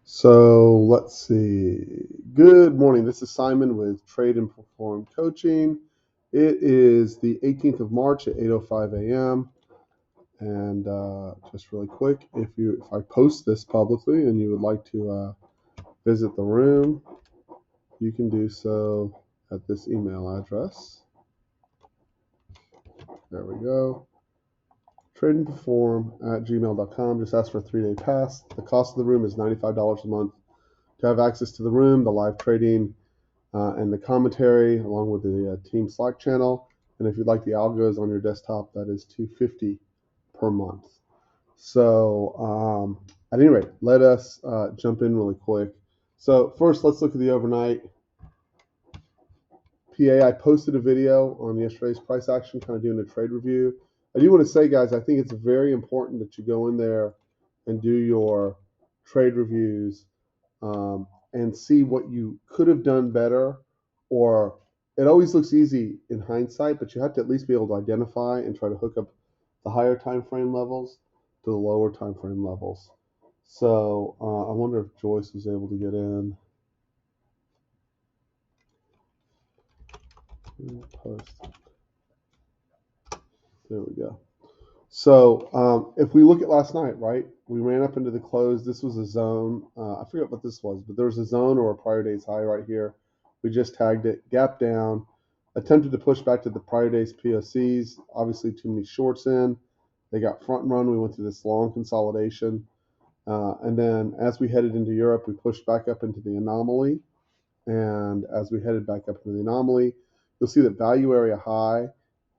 So let's see. Good morning. This is Simon with Trade and Perform Coaching. It is the 18th of March at 8:05 a.m. And just really quick, if I post this publicly and you would like to visit the room, you can do so at this email address. There we go. tradeandperform@gmail.com. Just ask for a 3-day pass. The cost of the room is $95 a month. To have access to the room, the live trading, and the commentary along with the team Slack channel. And if you'd like the algos on your desktop, that is $250 per month. So at any rate, let us jump in really quick. So first, let's look at the overnight. I posted a video on yesterday's price action, kind of doing a trade review. I do want to say, guys, I think it's very important that you go in there and do your trade reviews and see what you could have done better. Or it always looks easy in hindsight, but you have to at least be able to identify and try to hook up the higher time frame levels to the lower time frame levels. So I wonder if Joyce was able to get in. Post. There we go. So if we look at last night, right, we ran up into the close. This was a zone. I forget what this was, but there was a zone or a prior day's high right here. We just tagged it, gap down, attempted to push back to the prior day's POCs. Obviously, too many shorts in. They got front run. We went through this long consolidation. And then as we headed into Europe, we pushed back up into the anomaly. And as we headed back up into the anomaly, you'll see that value area high,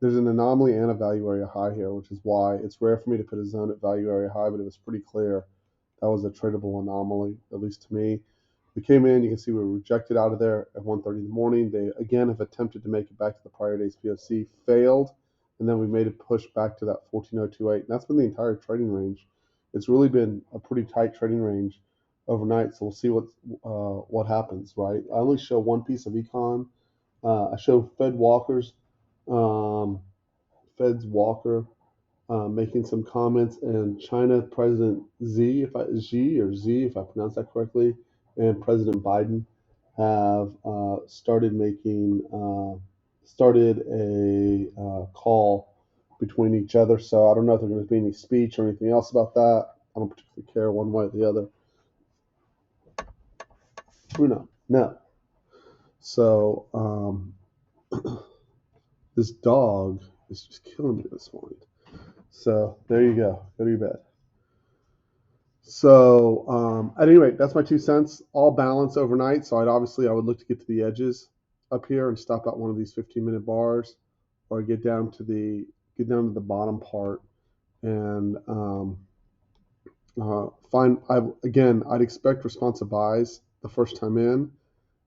there's an anomaly and a value area high here, which is why it's rare for me to put a zone at value area high, but it was pretty clear that was a tradable anomaly, at least to me. We came in, you can see we were rejected out of there at 1:30 in the morning. They again have attempted to make it back to the prior day's POC, failed, and then we made a push back to that 14.028, and that's been the entire trading range. It's really been a pretty tight trading range overnight, so we'll see what happens, right? I only show one piece of econ. I show Fed Walker's Fed's Walker making some comments, and China President Xi or Z, if I pronounce that correctly, and President Biden have started a call between each other. So I don't know if there's going to be any speech or anything else about that. I don't particularly care one way or the other. Bruno, no. So this dog is just killing me this morning. So there you go. Go to your bed. So at any rate, that's my 2 cents. All balance overnight. So I would look to get to the edges up here and stop at one of these 15-minute bars, or get down to the bottom part and find. I'd expect responsive buys the first time in,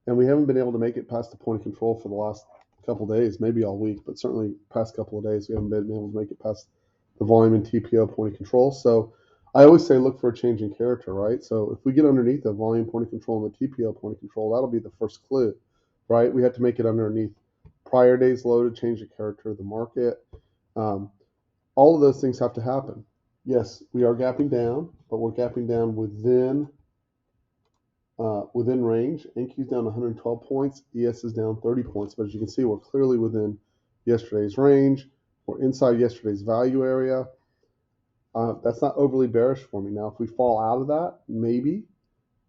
and we haven't been able to make it past the point of control for the last couple of days, maybe all week, but certainly past couple of days we haven't been able to make it past the volume and TPO point of control. So I always say look for a change in character, right? So if we get underneath the volume point of control and the TPO point of control, that'll be the first clue, right? We have to make it underneath prior day's low to change the character of the market. All of those things have to happen. Yes, we are gapping down, but we're gapping down within range. NQ is down 112 points, ES is down 30 points, but as you can see, we're clearly within yesterday's range. We're inside yesterday's value area. That's not overly bearish for me. Now, if we fall out of that, maybe,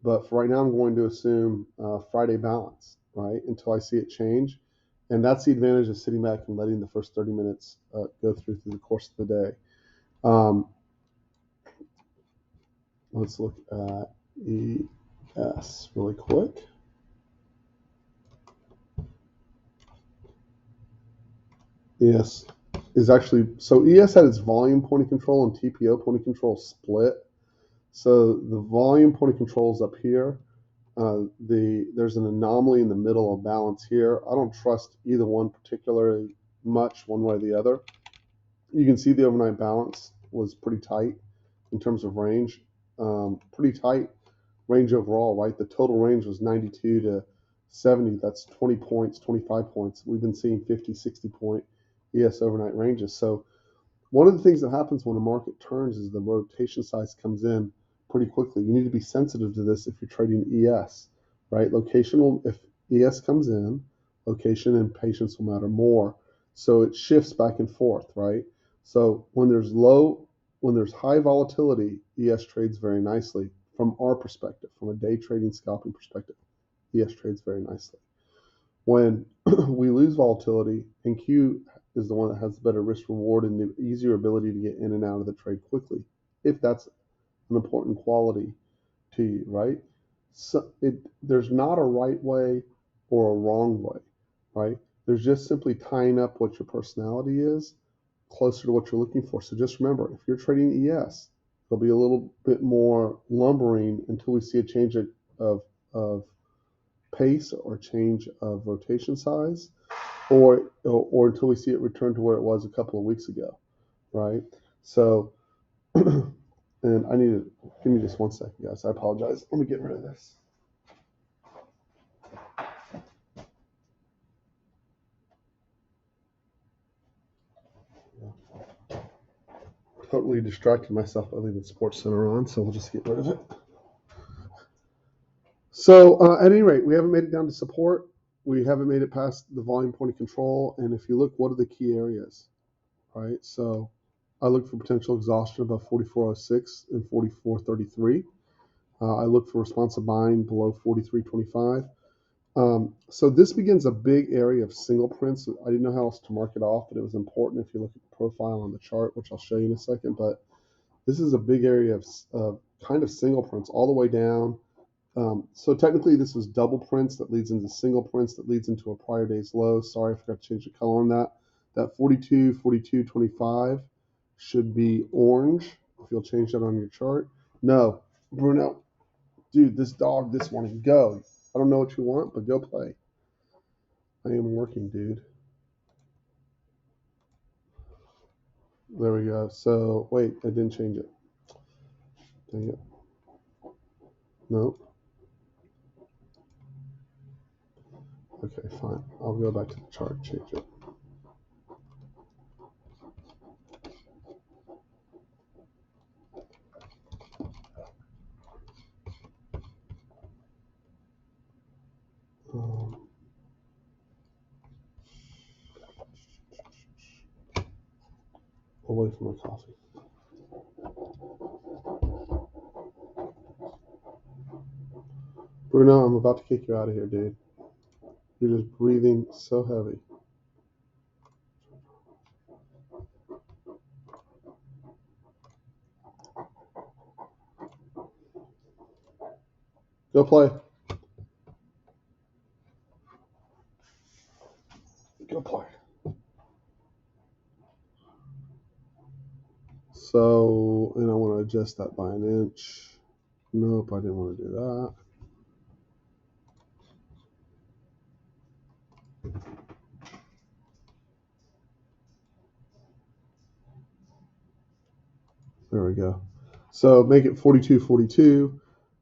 but for right now, I'm going to assume Friday balance, right, until I see it change. And that's the advantage of sitting back and letting the first 30 minutes go through the course of the day. Let's look at ES really quick. ES is actually, so ES had its volume point of control and TPO point of control split. So the volume point of control is up here. There's an anomaly in the middle of balance here. I don't trust either one particularly much, one way or the other. You can see the overnight balance was pretty tight in terms of range. Pretty tight range overall, right? The total range was 92 to 70. That's 20 points, 25 points. We've been seeing 50, 60 point ES overnight ranges. So one of the things that happens when a market turns is the rotation size comes in pretty quickly. You need to be sensitive to this if you're trading ES, right? Locational, if ES comes in, location and patience will matter more. So it shifts back and forth, right? So when there's high volatility, ES trades very nicely from our perspective, from a day trading scalping perspective. ES trades very nicely. When we lose volatility, and Q is the one that has the better risk reward and the easier ability to get in and out of the trade quickly, if that's an important quality to you, right? So there's not a right way or a wrong way, right? There's just simply tying up what your personality is closer to what you're looking for. So just remember, if you're trading ES, it'll be a little bit more lumbering until we see a change of pace or change of rotation size, or until we see it return to where it was a couple of weeks ago, right? So, and I need to give me just 1 second, guys. I apologize. Let me get rid of this. Totally distracted myself by leaving Sports Center on, so we'll just get rid of it. So at any rate, we haven't made it down to support. We haven't made it past the volume point of control. And if you look, what are the key areas, right? So I look for potential exhaustion above 44.06 and 44.33. I look for responsive buying below 43.25. So this begins a big area of single prints. I didn't know how else to mark it off, but it was important if you look at the profile on the chart, which I'll show you in a second. But this is a big area of kind of single prints all the way down. So technically this was double prints that leads into single prints that leads into a prior day's low. Sorry, I forgot to change the color on that. That 42, 42, 25 should be orange. If you'll change that on your chart. No, Bruno, dude, this dog this morning, go. I don't know what you want, but go play. I am working, dude. There we go. So, wait, I didn't change it. Dang it. Nope. Okay, fine. I'll go back to the chart, change it. Away from my coffee. Bruno, I'm about to kick you out of here, dude. You're just breathing so heavy. Go play. Go play. So, and I want to adjust that by an inch. Nope, I didn't want to do that. There we go. So make it 42, 42.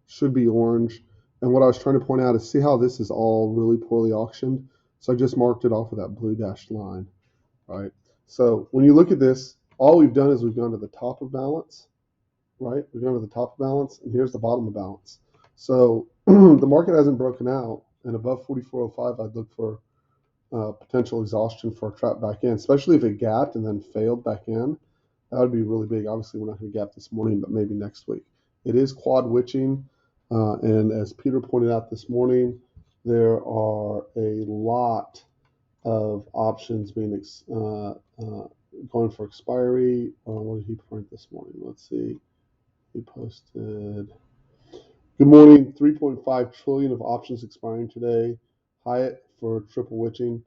Should be orange. And what I was trying to point out is see how this is all really poorly auctioned? So I just marked it off with that blue dashed line, right? So when you look at this, all we've done is we've gone to the top of balance, right? We've gone to the top of balance, and here's the bottom of balance. So the market hasn't broken out, and above 44.05, I'd look for potential exhaustion for a trap back in, especially if it gapped and then failed back in. That would be really big. Obviously, we're not going to gap this morning, but maybe next week. It is quad witching, and as Peter pointed out this morning, there are a lot of options being going for expiry. What did he print this morning? Let's see. He posted. Good morning. 3.5 trillion of options expiring today. Hyatt for triple witching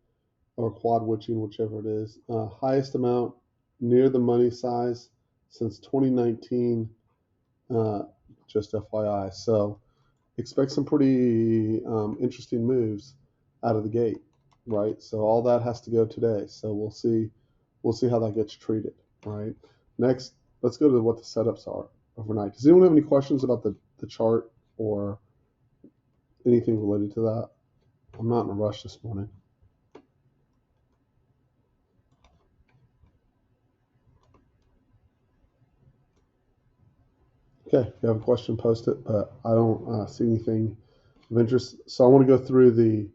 or quad witching, whichever it is. Highest amount near the money size since 2019. Just FYI. So expect some pretty interesting moves out of the gate, right? So all that has to go today. So we'll see how that gets treated, right? Next, let's go to what the setups are overnight. Does anyone have any questions about the chart or anything related to that? I'm not in a rush this morning. Okay, if you have a question, post it, but I don't see anything of interest. So I want to go through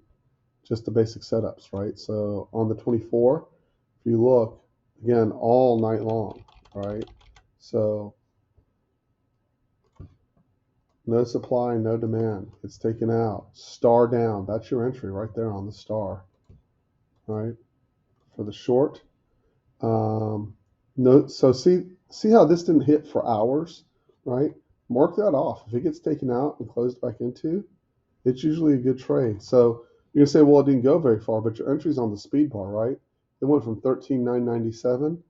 just the basic setups, right? So on the 24, if you look, again, all night long, right? So no supply, no demand. It's taken out. Star down. That's your entry right there on the star, right? For the short. No, so see how this didn't hit for hours, right? Mark that off. If it gets taken out and closed back into, it's usually a good trade. So you're gonna say, well, it didn't go very far, but your entry's on the speed bar, right? It went from 13,997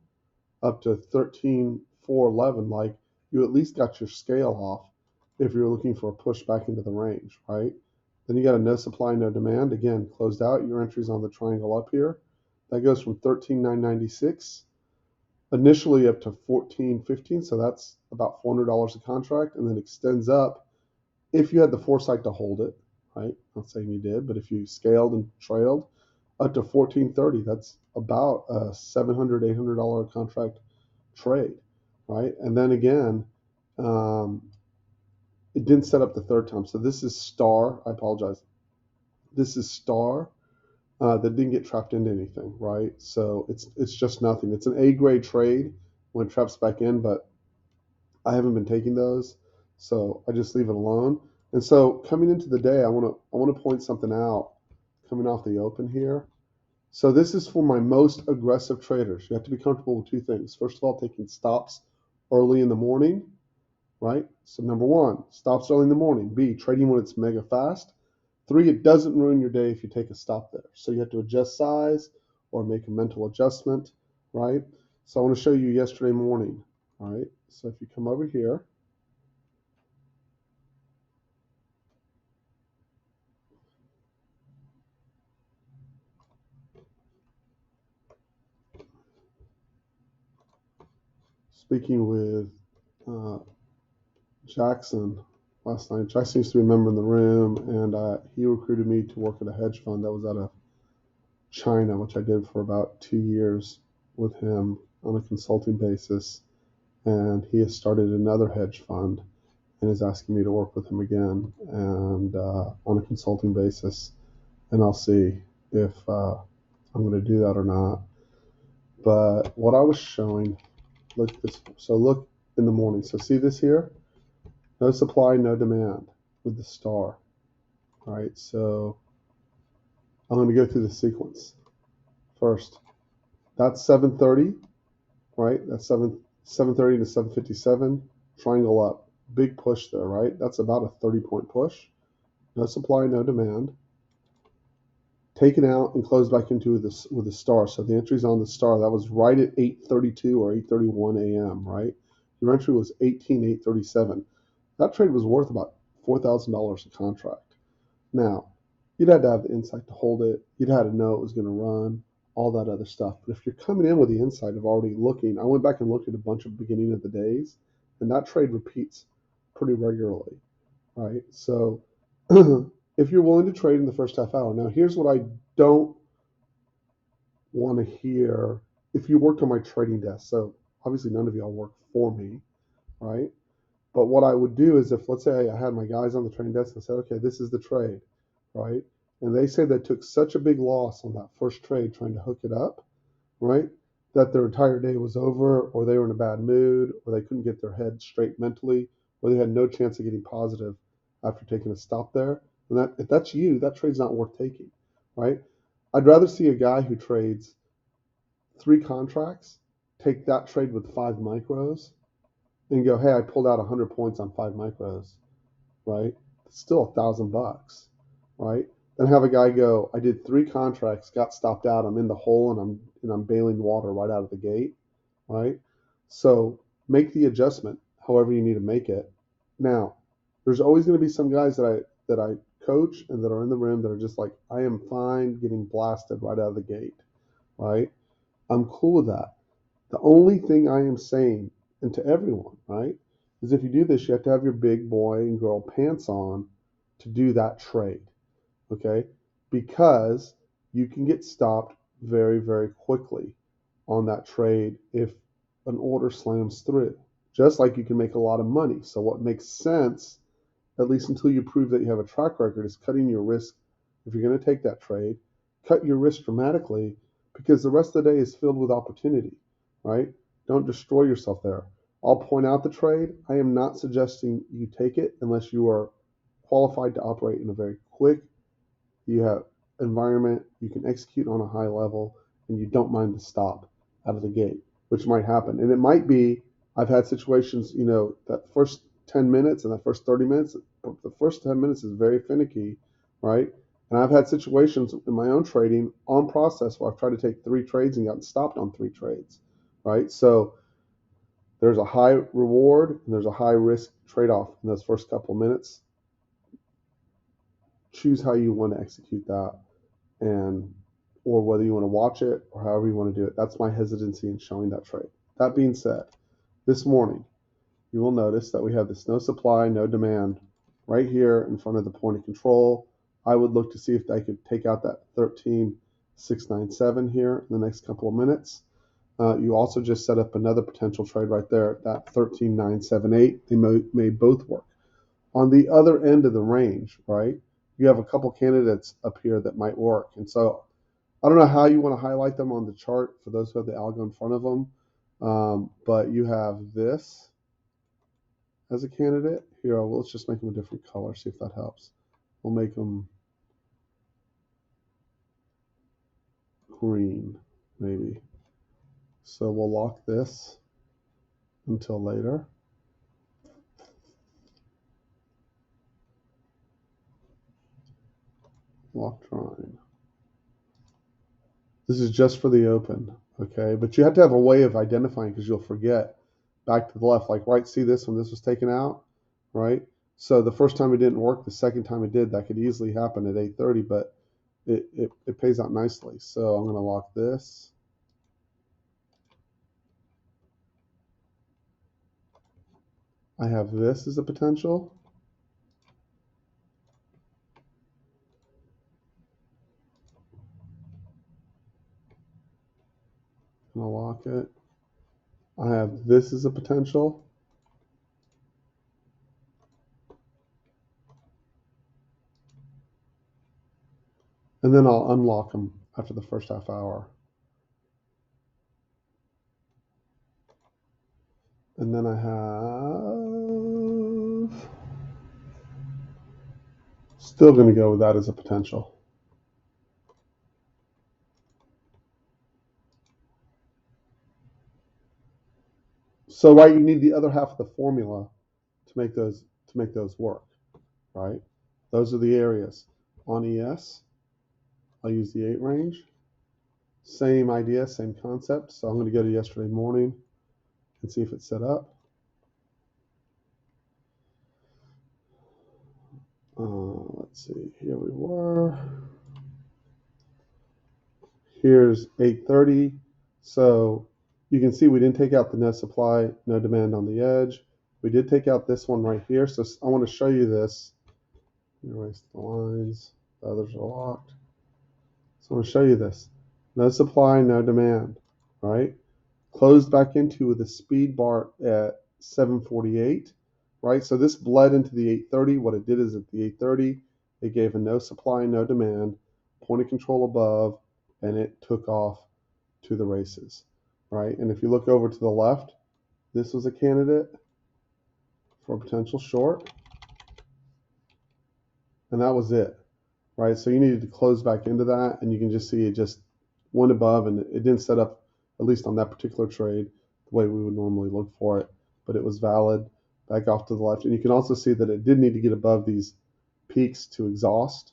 up to 13,411. Like you at least got your scale off if you're looking for a push back into the range, right? Then you got a no supply, no demand. Again, closed out. Your entry's on the triangle up here. That goes from 13,996 initially up to 14.15. So that's about $400 a contract, and then extends up if you had the foresight to hold it, right? Not saying you did, but if you scaled and trailed up to 14.30, that's about a $700, $800 contract trade, right? And then again, um, it didn't set up the third time. So this is star. I apologize. This is star that didn't get trapped into anything, right? So it's just nothing. It's an A grade trade when it traps back in, but I haven't been taking those, so I just leave it alone. And so coming into the day, I want to point something out coming off the open here. So this is for my most aggressive traders. You have to be comfortable with two things. First of all, taking stops early in the morning, right? So number one, stops early in the morning. B, trading when it's mega fast. Three, it doesn't ruin your day if you take a stop there. So you have to adjust size or make a mental adjustment, right? So I want to show you yesterday morning, all right? So if you come over here, speaking with uh, Jackson last night. Jackson used to be a member in the room, and he recruited me to work at a hedge fund that was out of China, which I did for about 2 years with him on a consulting basis. And he has started another hedge fund and is asking me to work with him again and on a consulting basis. And I'll see if I'm going to do that or not. But what I was showing, look at this. So look in the morning. So see this here? No supply, no demand with the star. All right, so I'm going to go through the sequence. First, that's 7:30, right? That's 7:30 to 7:57. Triangle up, big push there, right? That's about a 30-point push. No supply, no demand. Taken out and closed back into this with a star. So the entry's on the star. That was right at 8:32 or 8:31 a.m. Right? Your entry was 18,837. That trade was worth about $4,000 a contract. Now, you'd had to have the insight to hold it. You'd had to know it was going to run, all that other stuff. But if you're coming in with the insight of already looking, I went back and looked at a bunch of beginning of the days, and that trade repeats pretty regularly, right? So if you're willing to trade in the first half hour, now here's what I don't want to hear. If you worked on my trading desk, so obviously none of y'all work for me, right? But what I would do is if, let's say I had my guys on the trading desk and said, okay, this is the trade, right? And they say they took such a big loss on that first trade trying to hook it up, right? That their entire day was over, or they were in a bad mood, or they couldn't get their head straight mentally, or they had no chance of getting positive after taking a stop there. And that, if that's you, that trade's not worth taking, right? I'd rather see a guy who trades 3 contracts take that trade with 5 micros and go, hey, I pulled out 100 points on 5 micros, right? It's still $1,000, right? Then have a guy go, I did 3 contracts, got stopped out, I'm in the hole, and I'm bailing water right out of the gate, right? So make the adjustment however you need to make it. Now, there's always going to be some guys that I coach and that are in the room that are just like, I am fine getting blasted right out of the gate, right? I'm cool with that. The only thing I am saying, and to everyone, right, is if you do this, you have to have your big boy and girl pants on to do that trade, okay? Because you can get stopped very, very quickly on that trade if an order slams through. just like you can make a lot of money. So what makes sense, at least until you prove that you have a track record, is cutting your risk. If you're going to take that trade, cut your risk dramatically, because the rest of the day is filled with opportunity, right? Don't destroy yourself there. I'll point out the trade. I am not suggesting you take it unless you are qualified to operate in a very quick, you have environment, you can execute on a high level, and you don't mind the stop out of the gate, which might happen. And it might be, I've had situations, that first 10 minutes and that first 30 minutes, the first 10 minutes is very finicky, right? And I've had situations in my own trading on process where I've tried to take 3 trades and gotten stopped on 3 trades, right? So there's a high reward and there's a high risk trade-off in those first couple of minutes. Choose how you want to execute that, and or whether you want to watch it or however you want to do it. That's my hesitancy in showing that trade. That being said, this morning you will notice that we have this no supply, no demand right here in front of the point of control. I would look to see if I could take out that 13,697 here in the next couple of minutes. You also just set up another potential trade right there, that 13,978. They may both work. On the other end of the range, right, you have a couple candidates up here that might work. And so I don't know how you want to highlight them on the chart for those who have the algo in front of them, but you have this as a candidate. Here, well, let's just make them a different color, see if that helps. We'll make them green, maybe. So we'll lock this until later. Lock drawing. This is just for the open, okay? But you have to have a way of identifying, because you'll forget. Back to the left, like, right, see this when this was taken out, right? So the first time it didn't work, the second time it did. That could easily happen at 8:30, but it pays out nicely. So I'm going to lock this. I have this as a potential. I'm going to lock it. I have this as a potential. And then I'll unlock them after the first half hour. And then I have, still going to go with that as a potential. So, right, you need the other half of the formula to make those work, right? Those are the areas. On ES, I'll use the 8 range. Same idea, same concept. So I'm going to go to yesterday morning and see if it's set up. Let's see, here we were. Here's 8:30. So you can see we didn't take out the no supply, no demand on the edge. We did take out this one right here. So I want to show you this. Erase the lines. The others are locked. So I want to show you this. No supply, no demand, right? Closed back into with a speed bar at 748, right? So this bled into the 830. What it did is at the 830, it gave a no supply, no demand, point of control above, and it took off to the races, right? And if you look over to the left, this was a candidate for a potential short, and that was it, right? So you needed to close back into that, and you can just see it just went above, and it didn't set up, at least on that particular trade, the way we would normally look for it, but it was valid. Back off to the left, and you can also see that it did need to get above these peaks to exhaust,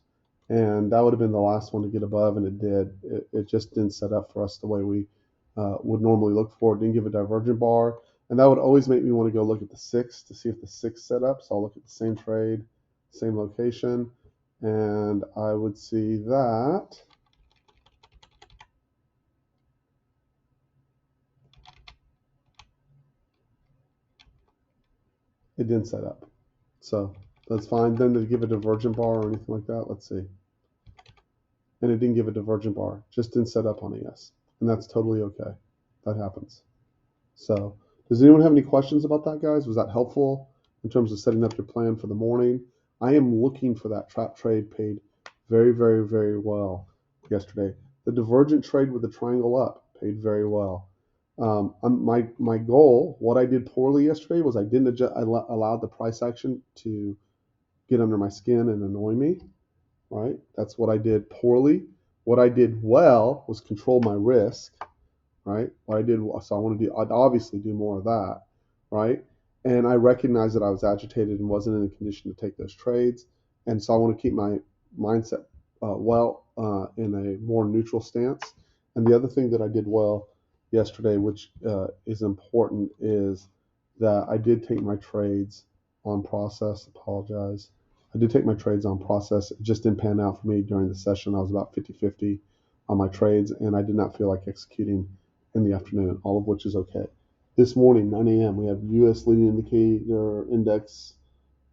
and that would have been the last one to get above, and it did. It just didn't set up for us the way we would normally look for it. Didn't give a divergent bar, and that would always make me want to go look at the 6 to see if the 6 set up. So I'll look at the same trade, same location, and I would see that it didn't set up. So that's fine. Then to give a divergent bar or anything like that, let's see. And it didn't give a divergent bar, just didn't set up on ES. And that's totally okay. That happens. So Does anyone have any questions about that, guys? Was that helpful in terms of setting up your plan for the morning? I am looking for that trap trade paid very, very, very well yesterday. The divergent trade with the triangle up paid very well. My goal, what I did poorly yesterday was I didn't adjust, I allowed the price action to get under my skin and annoy me, right? That's what I did poorly. What I did well was control my risk, right? What I did, so I want to do, I'd obviously do more of that, right? And I recognized that I was agitated and wasn't in a condition to take those trades. And so I want to keep my mindset in a more neutral stance. And the other thing that I did well yesterday, which is important, is that I did take my trades on process. Apologize. I did take my trades on process. It just didn't pan out for me during the session. I was about 50-50 on my trades, and I did not feel like executing in the afternoon, all of which is okay. This morning, 9 a.m., we have U.S. leading indicator index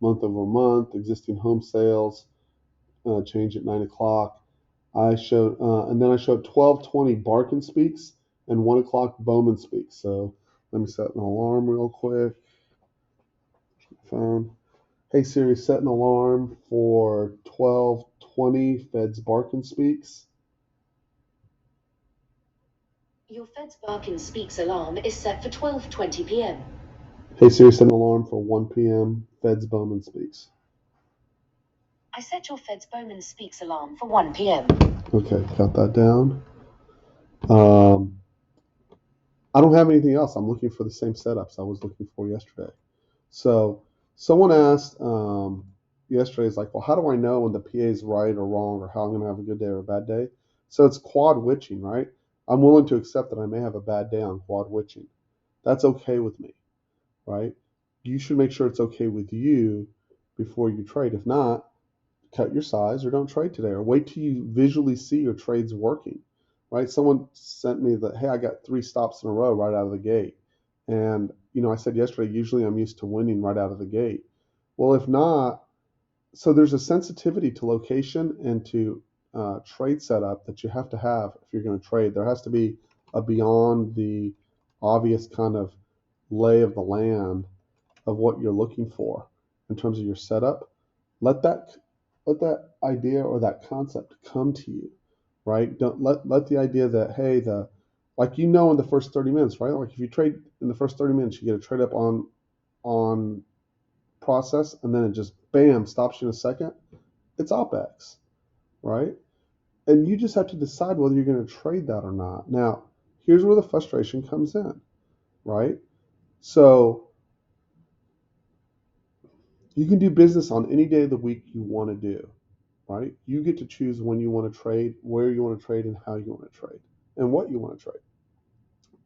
month over month, existing home sales change at 9 o'clock. I showed, and then I showed 12:20 Barkin speaks and 1 o'clock Bowman speaks. So let me set an alarm real quick. Phone. Hey Siri, set an alarm for 12:20 Fed's Barkin speaks. Your Fed's Barkin speaks alarm is set for 12:20 p.m. Hey Siri, set an alarm for 1 p.m. Fed's Bowman speaks. I set your Fed's Bowman speaks alarm for 1 p.m. Okay, got that down. I don't have anything else. I'm looking for the same setups I was looking for yesterday. So someone asked yesterday, is like, well, how do I know when the PA is right or wrong, or how I'm going to have a good day or a bad day? So it's quad witching, right? I'm willing to accept that I may have a bad day on quad witching. That's okay with me, right? You should make sure it's okay with you before you trade. If not, cut your size or don't trade today, or wait till you visually see your trades working, right? Someone sent me that, hey, I got 3 stops in a row right out of the gate. And, I said yesterday, usually I'm used to winning right out of the gate. Well, if not, so there's a sensitivity to location and to trade setup that you have to have if you're going to trade. There has to be a beyond the obvious kind of lay of the land of what you're looking for in terms of your setup. Let that idea or that concept come to you, right? Don't let the idea that, hey, like, in the first 30 minutes, right? Like if you trade in the first 30 minutes, you get a trade up on process, and then it just bam stops you in a second. It's OpEx, right? And you just have to decide whether you're going to trade that or not. Now, here's where the frustration comes in, right? So you can do business on any day of the week you want to do, right? You get to choose when you want to trade, where you want to trade, and how you want to trade, and what you want to trade.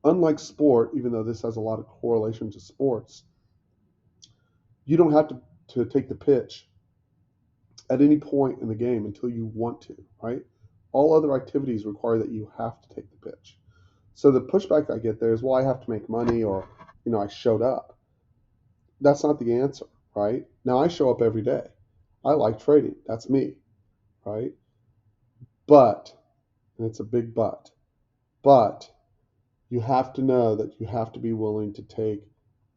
Unlike sport, even though this has a lot of correlation to sports, you don't have to take the pitch at any point in the game until you want to, right? All other activities require that you have to take the pitch. So the pushback I get there is, well, I have to make money, or, I showed up. That's not the answer, right? Now, I show up every day. I like trading. That's me, right? But, and it's a big but you have to know that you have to be willing to take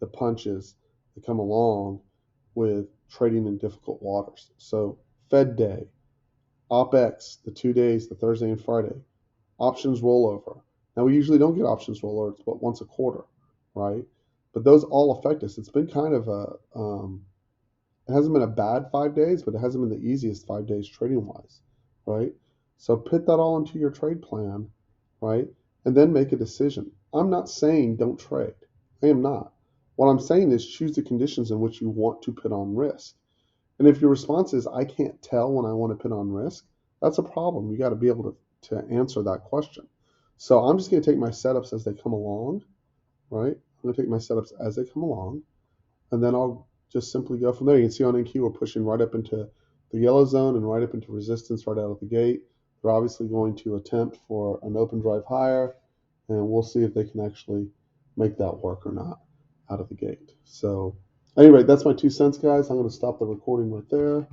the punches that come along with trading in difficult waters. So Fed Day, OpEx, the 2 days, the Thursday and Friday, options rollover. Now, we usually don't get options rollovers but once a quarter, right? But those all affect us. It's been kind of it hasn't been a bad 5 days, but it hasn't been the easiest 5 days trading wise, right? So put that all into your trade plan, right? And then make a decision. I'm not saying don't trade. I am not. What I'm saying is choose the conditions in which you want to put on risk. And if your response is, I can't tell when I want to put on risk, that's a problem. You got to be able to answer that question. So I'm just going to take my setups as they come along, right? I'm going to take my setups as they come along, and then I'll just simply go from there. You can see on NQ we're pushing right up into the yellow zone and right up into resistance right out of the gate. They're obviously going to attempt for an open drive higher, and we'll see if they can actually make that work or not out of the gate. So anyway, that's my 2 cents, guys. I'm going to stop the recording right there.